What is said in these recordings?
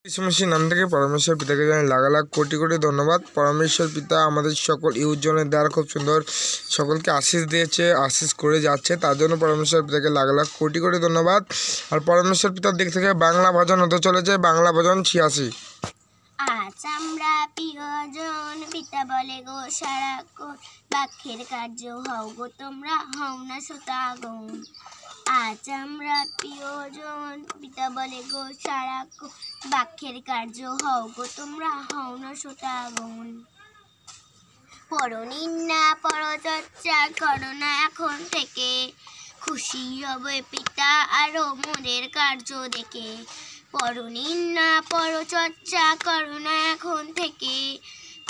ঈশ্বর নাম থেকে পরমেশ্বর পিতাকে জানাই লাখ লাখ কোটি কোটি ধন্যবাদ। পরমেশ্বর পিতা আমাদের সকল ইউজনের দ্বারা খুব সুন্দর সকলকে আশীষ দিয়েছে, আশীষ করে যাচ্ছে, তার জন্য পরমেশ্বর পিতাকে লাখ লাখ কোটি কোটি ধন্যবাদ। আর পরমেশ্বর পিতার দিক থেকে বাংলা ভজন হতে চলেছে, বাংলা ভজন 86। আজ আমরা প্রিয়জন, পিতা বলে গো সারাক্ষণ, বাক্যের কার্য হও গো তোমরা, হও না শ্রোতাগণ। আজ আমরা প্রিয়জন, পিতা বলে গো সারাক্ষণ, বাক্যের কার্য হও গো তোমরা, হও না শ্রোতাগণ। পরনিন্দা পরচর্চা করো না এখন থেকে, খুশি হবে পিতা আরো মোদের কার্য দেখে। পরনিন্দা পরচর্চা করো না এখন থেকে,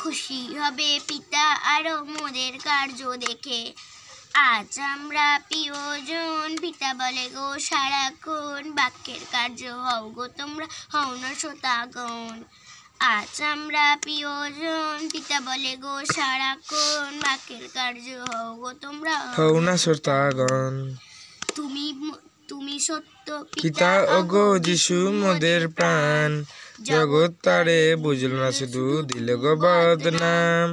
খুশি হবে পিতা আরো মোদের কার্য দেখে। আজ আমরা প্রিয়জন, পিতা বলে গো সারাক্ষণ, বাক্যের কার্য হও গো তোমরা, হও না শ্রোতাগণ। আজ আমরা প্রিয়জন, পিতা বলে গো সারাক্ষণ, বাক্যের কার্য হও গো তোমরা, হও না শ্রোতাগণ। তুমি সত্য পিতা ওগো যিশু মোদের প্রাণ, জগৎ তারে বুঝল না শুধু দিল গো বদনাম।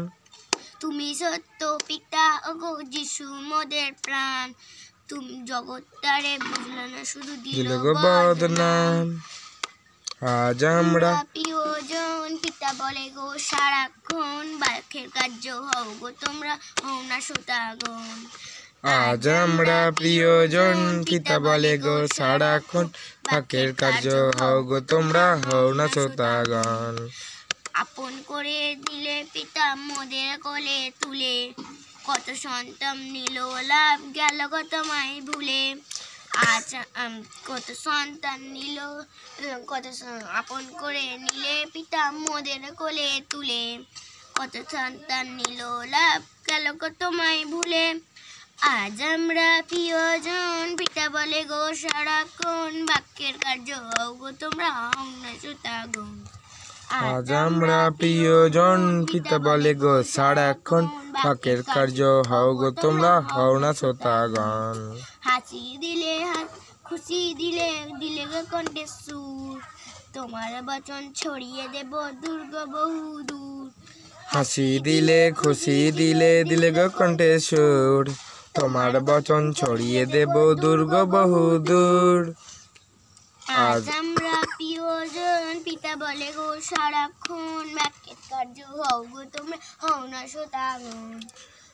তুমি সত্য পিতা ওগো যিশু মোদের প্রাণ, তুমি জগৎ তারে বুঝল না শুধু দিল গো বদনাম। আজ আমরা প্রিয়জন, পিতা বলে গো সারাক্ষণ, বাক্যের কার্য হও গো তোমরা, হও না শ্রোতাগণ। আজ আমরা প্রিয়জন, পিতা বলে গো সারাক্ষণ, বাক্যের কার্য হও গো তোমরা, হও না শ্রোতাগণ। আপন করে দিলে পিতা মোদের কোলে তুলে, কত সন্তান নিল লাভ গেল গো তোমায় ভুলে। আজ কত সন্তান নিল, আপন করে নিলে পিতা মোদের কোলে তুলে, কত সন্তান নিল লাভ গেল গো তোমায় ভুলে। আজ আমরা প্রিয়জন, পিতা বলে গো সারাক্ষণ, বাক্যের কার্য হও গো তোমরা, হও না শ্রোতাগণ। আজ আমরা প্রিয়জন, পিতা বলে গো সারাক্ষণ, বাক্যের কার্য হও গো তোমরা, হও না শ্রোতাগণ। হাসি দিলে খুশি দিলে, দিলে গো কণ্ঠে সুর, তোমার বচন ছড়িয়ে দেব দুর্গ বহু দূর। হাসি দিলে খুশি দিলে, দিলে গো কণ্ঠে সুর, তোমার বচন ছড়িয়ে দেব দুর্গ বহু দূর। আজ আমরা প্রিয়জন, পিতা বলে গো সারাক্ষণ, বাক্যের কার্য হও গো তোমরা, হও না শ্রোতাগণ।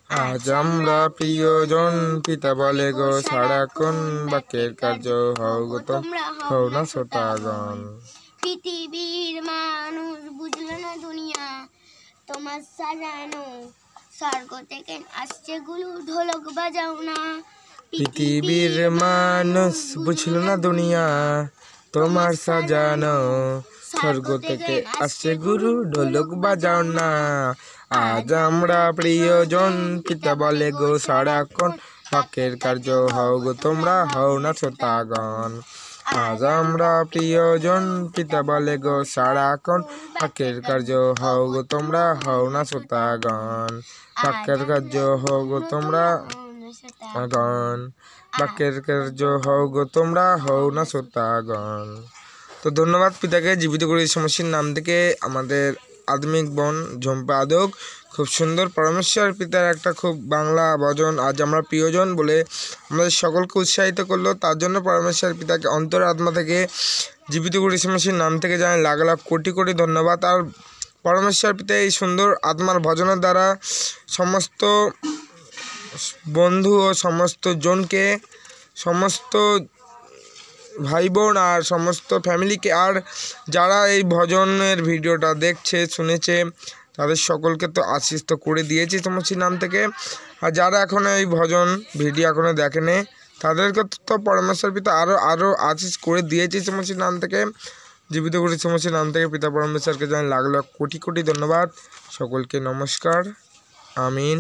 আজ আমরা প্রিয়জন, পিতা বলে গো সারাক্ষণ, বাক্যের কার্য হও গো তোমরা, হও না শ্রোতাগণ। পৃথিবীর মানুষ বুঝলো না দুনিয়া তোমার সাজানো, স্বর্গ থেকে আসছে গুরু ঢোলক বাজাও না। পৃথিবীর মানুষ বুঝল না দুনিয়া তোমার সাজানো, স্বর্গ থেকে আসছে গুরু ঢোলক বাজাও না। আজ আমরা প্রিয়জন, পিতা বলে গো সারাক্ষণ, বাক্যের কার্য হও গো তোমরা, হও না শ্রোতাগণ। আজ আমরা প্রিয়জন, পিতা বলে গো সারাক্ষণ, বাক্যের কার্য হও গো তোমরা, হও না শ্রোতাগণ। বাক্যের কার্য হও গো তোমরা গণ, বাক্যের কার্য হও গো তোমরা, হও না শ্রোতাগণ। তো ধন্যবাদ পিতাকে জীবিত করে সমস্যার নাম থেকে আমাদের আধুনিক বোন ঝম্পা আদক খুব সুন্দর পরমেশ্বর পিতার একটা খুব বাংলা ভজন আজ আমরা প্রিয়জন বলে আমাদের সকলকে উৎসাহিত করলো, তার জন্য পরমেশ্বর পিতাকে অন্তর আত্মা থেকে জীবিত করে সমস্যার নাম থেকে জানাই লাখ লাখ কোটি কোটি ধন্যবাদ। আর পরমেশ্বর পিতা এই সুন্দর আত্মার ভজনের দ্বারা সমস্ত বন্ধু ও সমস্ত জনকে, সমস্ত ভাই বোন আর সমস্ত ফ্যামিলিকে, আর যারা এই ভজনের ভিডিওটা দেখছে শুনেছে তাদের সকলকে তো আশীষ তো করে দিয়েছি সমস্যার নাম থেকে। আর যারা এখনও এই ভজন ভিডিও এখনও দেখেনি তাদেরকে তো পরমেশ্বর পিতা আরও আশীষ করে দিয়েছি সমস্যার নাম থেকে। জীবিত করে সমস্যার নাম থেকে পিতা পরমেশ্বরকে জানাই লাখ লাখ কোটি কোটি ধন্যবাদ। সকলকে নমস্কার, আমিন।